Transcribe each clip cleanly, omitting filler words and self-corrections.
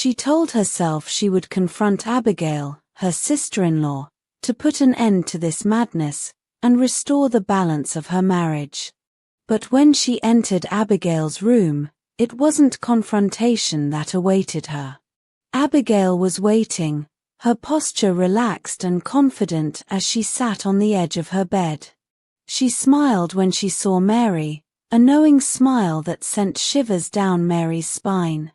She told herself she would confront Abigail, her sister-in-law, to put an end to this madness and restore the balance of her marriage. But when she entered Abigail's room, it wasn't confrontation that awaited her. Abigail was waiting, her posture relaxed and confident as she sat on the edge of her bed. She smiled when she saw Mary, a knowing smile that sent shivers down Mary's spine.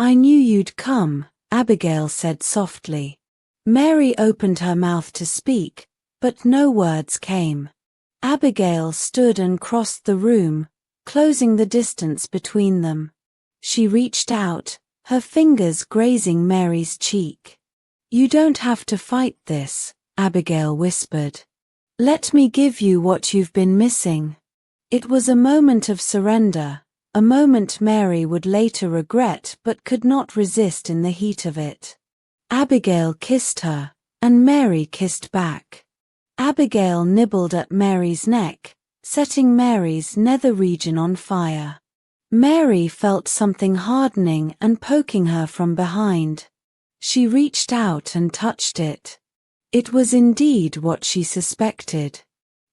"I knew you'd come," Abigail said softly. Mary opened her mouth to speak, but no words came. Abigail stood and crossed the room, closing the distance between them. She reached out, her fingers grazing Mary's cheek. "You don't have to fight this," Abigail whispered. "Let me give you what you've been missing." It was a moment of surrender, a moment Mary would later regret but could not resist in the heat of it. Abigail kissed her, and Mary kissed back. Abigail nibbled at Mary's neck, setting Mary's nether region on fire. Mary felt something hardening and poking her from behind. She reached out and touched it. It was indeed what she suspected.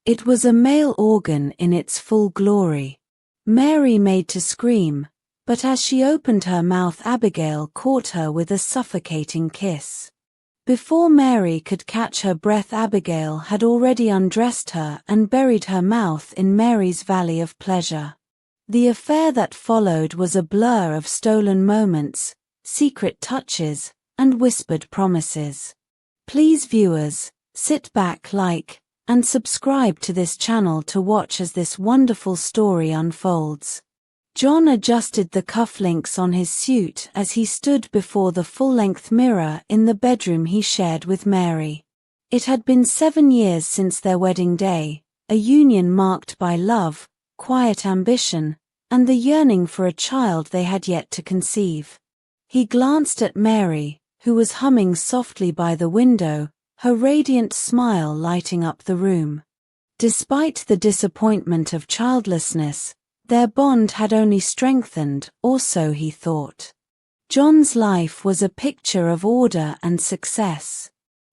It was a male organ in its full glory. Mary made to scream, but as she opened her mouth, Abigail caught her with a suffocating kiss. Before Mary could catch her breath, Abigail had already undressed her and buried her mouth in Mary's valley of pleasure. The affair that followed was a blur of stolen moments, secret touches, and whispered promises. Please viewers, sit back, like, and subscribe to this channel to watch as this wonderful story unfolds. John adjusted the cufflinks on his suit as he stood before the full-length mirror in the bedroom he shared with Mary. It had been 7 years since their wedding day, a union marked by love, quiet ambition, and the yearning for a child they had yet to conceive. He glanced at Mary, who was humming softly by the window, her radiant smile lighting up the room. Despite the disappointment of childlessness, their bond had only strengthened, or so he thought. John's life was a picture of order and success.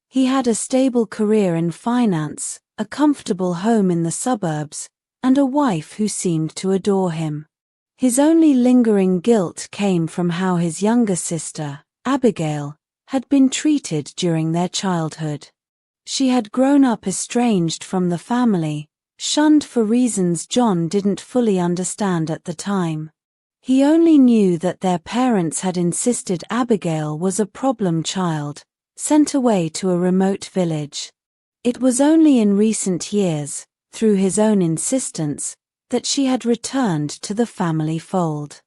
He had a stable career in finance, a comfortable home in the suburbs, and a wife who seemed to adore him. His only lingering guilt came from how his younger sister, Abigail, had been treated during their childhood. She had grown up estranged from the family, shunned for reasons John didn't fully understand at the time. He only knew that their parents had insisted Abigail was a problem child, sent away to a remote village. It was only in recent years, through his own insistence, that she had returned to the family fold.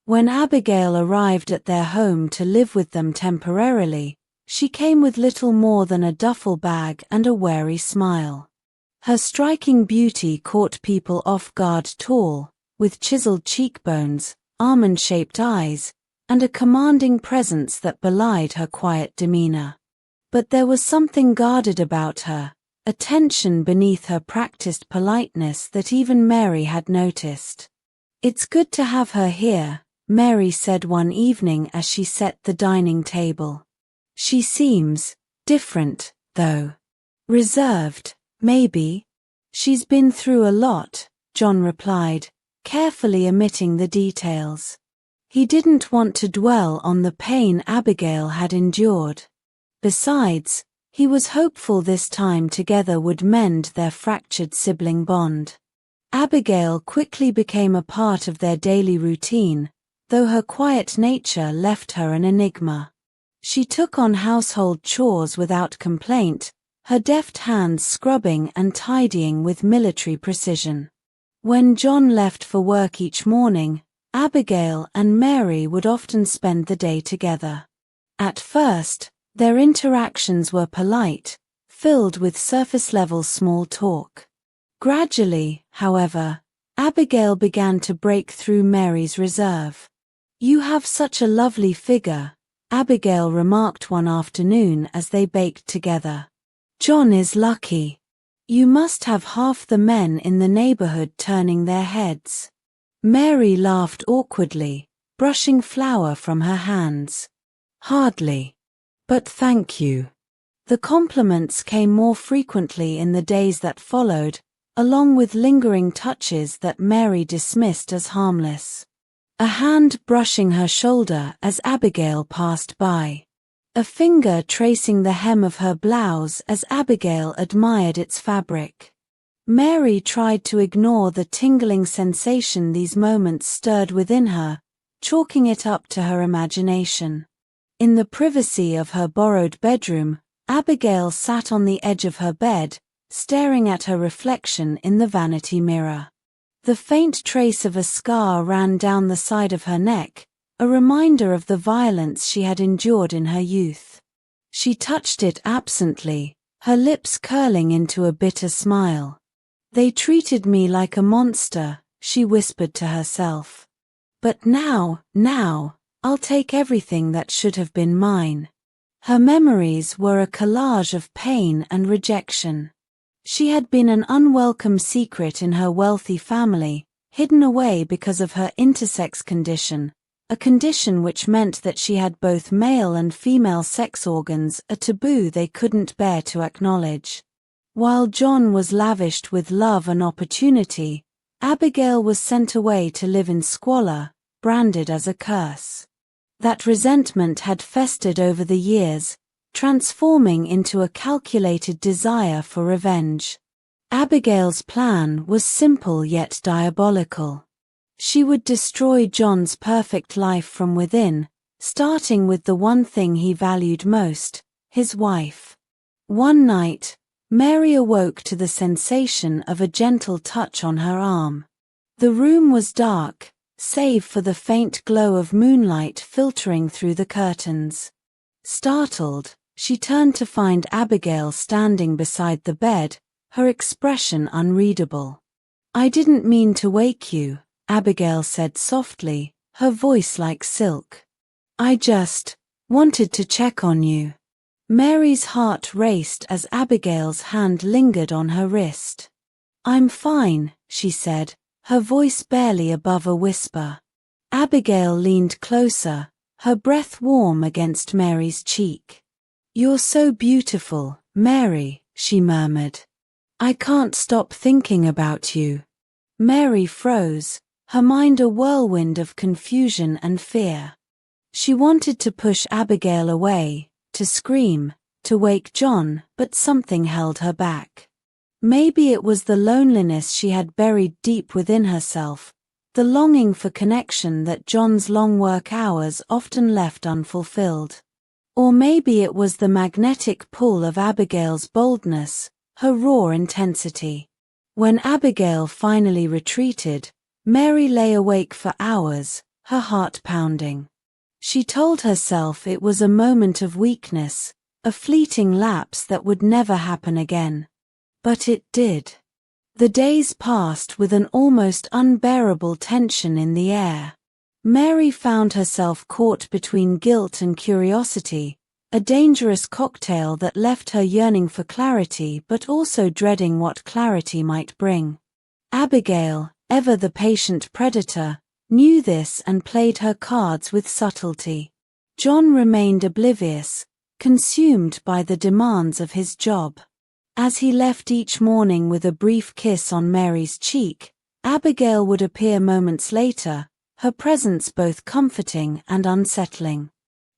When Abigail arrived at their home to live with them temporarily, she came with little more than a duffel bag and a wary smile. Her striking beauty caught people off guard. Tall, with chiseled cheekbones, almond-shaped eyes, and a commanding presence that belied her quiet demeanor. But there was something guarded about her, a tension beneath her practiced politeness that even Mary had noticed. "It's good to have her here," Mary said one evening as she set the dining table. "She seems different, though. Reserved, maybe." "She's been through a lot," John replied, carefully omitting the details. He didn't want to dwell on the pain Abigail had endured. Besides, he was hopeful this time together would mend their fractured sibling bond. Abigail quickly became a part of their daily routine, though her quiet nature left her an enigma. She took on household chores without complaint, her deft hands scrubbing and tidying with military precision. When John left for work each morning, Abigail and Mary would often spend the day together. At first, their interactions were polite, filled with surface-level small talk. Gradually, however, Abigail began to break through Mary's reserve. "You have such a lovely figure," Abigail remarked one afternoon as they baked together. "John is lucky. You must have half the men in the neighborhood turning their heads." Mary laughed awkwardly, brushing flour from her hands. Hardly. But thank you. The compliments came more frequently in the days that followed, along with lingering touches that Mary dismissed as harmless. A hand brushing her shoulder as Abigail passed by. A finger tracing the hem of her blouse as Abigail admired its fabric. Mary tried to ignore the tingling sensation these moments stirred within her, chalking it up to her imagination. In the privacy of her borrowed bedroom, Abigail sat on the edge of her bed, staring at her reflection in the vanity mirror. The faint trace of a scar ran down the side of her neck, a reminder of the violence she had endured in her youth. She touched it absently, her lips curling into a bitter smile. They treated me like a monster, she whispered to herself. But now, I'll take everything that should have been mine. Her memories were a collage of pain and rejection. She had been an unwelcome secret in her wealthy family, hidden away because of her intersex condition, a condition which meant that she had both male and female sex organs, a taboo they couldn't bear to acknowledge. While John was lavished with love and opportunity, Abigail was sent away to live in squalor, branded as a curse. That resentment had festered over the years, transforming into a calculated desire for revenge. Abigail's plan was simple yet diabolical. She would destroy John's perfect life from within, starting with the one thing he valued most, his wife. One night, Mary awoke to the sensation of a gentle touch on her arm. The room was dark, save for the faint glow of moonlight filtering through the curtains. Startled, she turned to find Abigail standing beside the bed, her expression unreadable. "I didn't mean to wake you," Abigail said softly, her voice like silk. "I just wanted to check on you." Mary's heart raced as Abigail's hand lingered on her wrist. "I'm fine," she said, her voice barely above a whisper. Abigail leaned closer, her breath warm against Mary's cheek. "You're so beautiful, Mary," she murmured. "I can't stop thinking about you." Mary froze, her mind a whirlwind of confusion and fear. She wanted to push Abigail away, to scream, to wake John, but something held her back. Maybe it was the loneliness she had buried deep within herself, the longing for connection that John's long work hours often left unfulfilled. Or maybe it was the magnetic pull of Abigail's boldness, her raw intensity. When Abigail finally retreated, Mary lay awake for hours, her heart pounding. She told herself it was a moment of weakness, a fleeting lapse that would never happen again. But it did. The days passed with an almost unbearable tension in the air. Mary found herself caught between guilt and curiosity, a dangerous cocktail that left her yearning for clarity but also dreading what clarity might bring. Abigail, ever the patient predator, knew this and played her cards with subtlety. John remained oblivious, consumed by the demands of his job. As he left each morning with a brief kiss on Mary's cheek, Abigail would appear moments later, her presence both comforting and unsettling.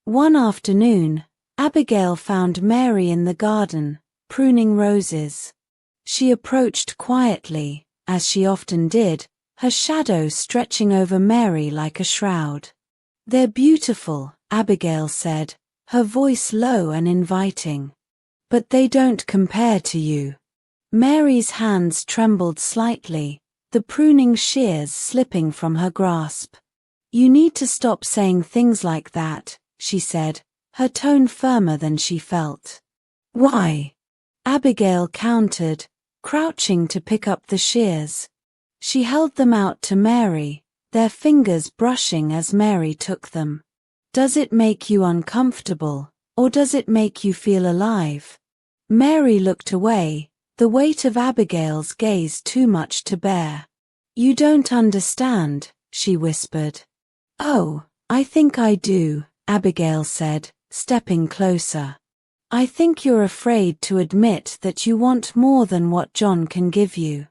One afternoon, Abigail found Mary in the garden, pruning roses. She approached quietly, as she often did, her shadow stretching over Mary like a shroud. "They're beautiful," Abigail said, her voice low and inviting. "But they don't compare to you." Mary's hands trembled slightly, the pruning shears slipping from her grasp. "You need to stop saying things like that," she said, her tone firmer than she felt. "Why?" Abigail countered, crouching to pick up the shears. She held them out to Mary, their fingers brushing as Mary took them. "Does it make you uncomfortable, or does it make you feel alive?" Mary looked away, the weight of Abigail's gaze too much to bear. "You don't understand," she whispered. "Oh, I think I do," Abigail said, stepping closer. I think you're afraid to admit that you want more than what John can give you.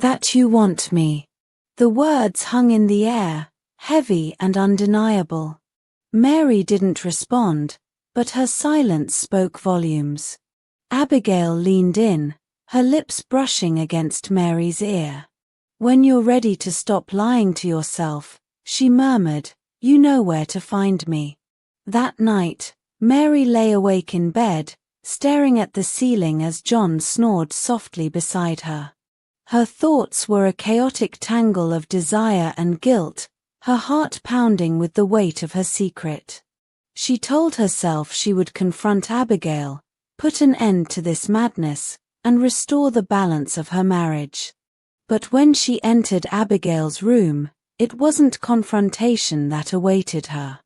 That you want me. The words hung in the air, heavy and undeniable. Mary didn't respond, but her silence spoke volumes. Abigail leaned in, her lips brushing against Mary's ear. When you're ready to stop lying to yourself, she murmured, you know where to find me. That night, Mary lay awake in bed, staring at the ceiling as John snored softly beside her. Her thoughts were a chaotic tangle of desire and guilt, her heart pounding with the weight of her secret. She told herself she would confront Abigail, put an end to this madness, and restore the balance of her marriage. But when she entered Abigail's room, it wasn't confrontation that awaited her.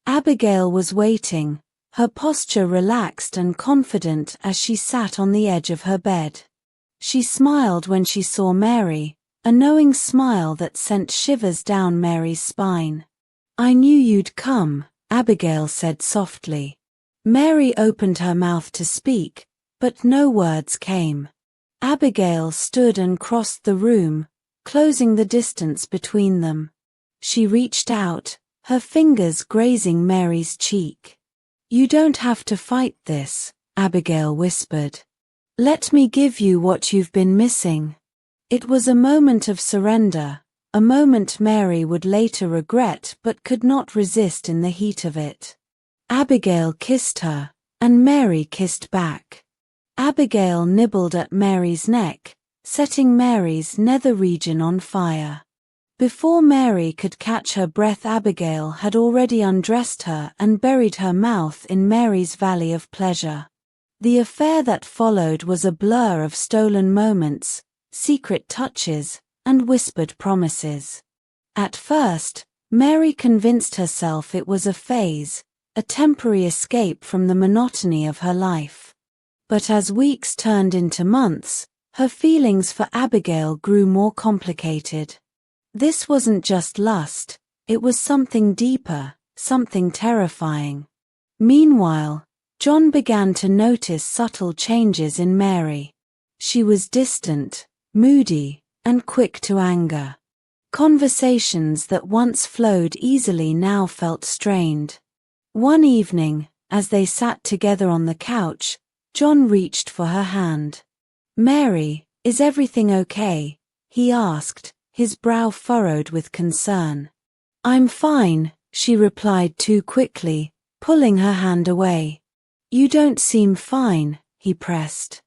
Abigail was waiting, her posture relaxed and confident as she sat on the edge of her bed. She smiled when she saw Mary, a knowing smile that sent shivers down Mary's spine. I knew you'd come, Abigail said softly. Mary opened her mouth to speak, but no words came. Abigail stood and crossed the room, closing the distance between them. She reached out, her fingers grazing Mary's cheek. You don't have to fight this, Abigail whispered. Let me give you what you've been missing. It was a moment of surrender, a moment Mary would later regret but could not resist in the heat of it. Abigail kissed her, and Mary kissed back. Abigail nibbled at Mary's neck, setting Mary's nether region on fire. Before Mary could catch her breath, Abigail had already undressed her and buried her mouth in Mary's valley of pleasure. The affair that followed was a blur of stolen moments, secret touches, and whispered promises. At first, Mary convinced herself it was a phase, a temporary escape from the monotony of her life. But as weeks turned into months, her feelings for Abigail grew more complicated. This wasn't just lust, it was something deeper, something terrifying. Meanwhile, John began to notice subtle changes in Mary. She was distant, moody, and quick to anger. Conversations that once flowed easily now felt strained. One evening, as they sat together on the couch, John reached for her hand. Mary, is everything okay? He asked, his brow furrowed with concern. I'm fine, she replied too quickly, pulling her hand away. You don't seem fine, he pressed.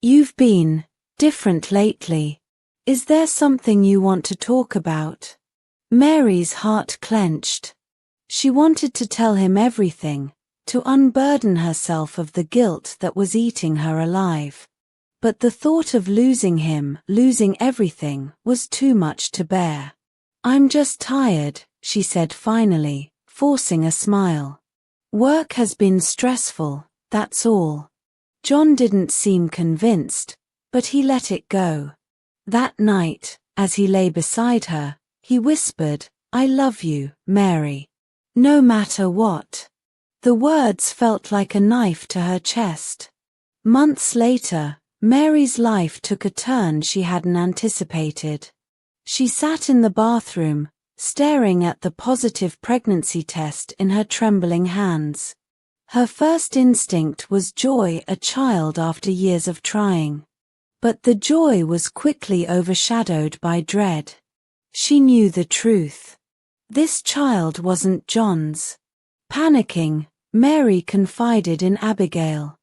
You've been different lately. Is there something you want to talk about? Mary's heart clenched. She wanted to tell him everything, to unburden herself of the guilt that was eating her alive. But the thought of losing him, losing everything, was too much to bear. I'm just tired, she said finally, forcing a smile. Work has been stressful, that's all. John didn't seem convinced, but he let it go. That night, as he lay beside her, he whispered, I love you, Mary. No matter what. The words felt like a knife to her chest. Months later, Mary's life took a turn she hadn't anticipated. She sat in the bathroom, staring at the positive pregnancy test in her trembling hands. Her first instinct was joy, a child after years of trying. But the joy was quickly overshadowed by dread. She knew the truth. This child wasn't John's. Panicking, Mary confided in Abigail.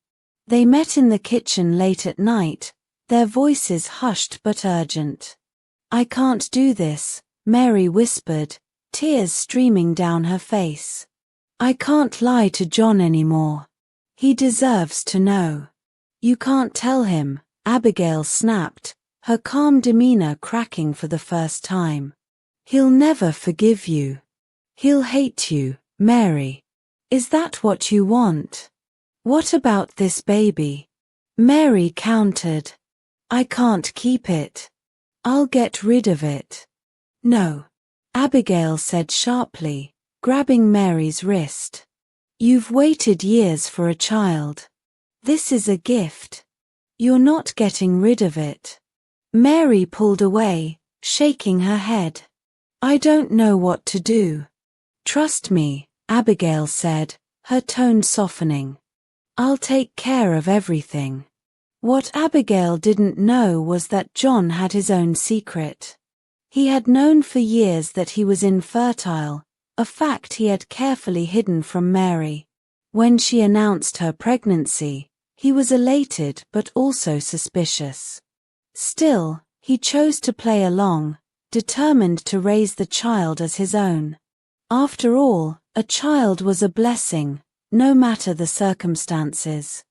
They met in the kitchen late at night, their voices hushed but urgent. I can't do this, Mary whispered, tears streaming down her face. I can't lie to John anymore. He deserves to know. You can't tell him, Abigail snapped, her calm demeanor cracking for the first time. He'll never forgive you. He'll hate you, Mary. Is that what you want? What about this baby? Mary countered. I can't keep it. I'll get rid of it. No, Abigail said sharply, grabbing Mary's wrist. You've waited years for a child. This is a gift. You're not getting rid of it." Mary pulled away, shaking her head. "I don't know what to do." "Trust me," Abigail said, her tone softening. "I'll take care of everything." What Abigail didn't know was that John had his own secret. He had known for years that he was infertile, a fact he had carefully hidden from Mary. When she announced her pregnancy, he was elated but also suspicious. Still, he chose to play along, determined to raise the child as his own. After all, a child was a blessing, no matter the circumstances.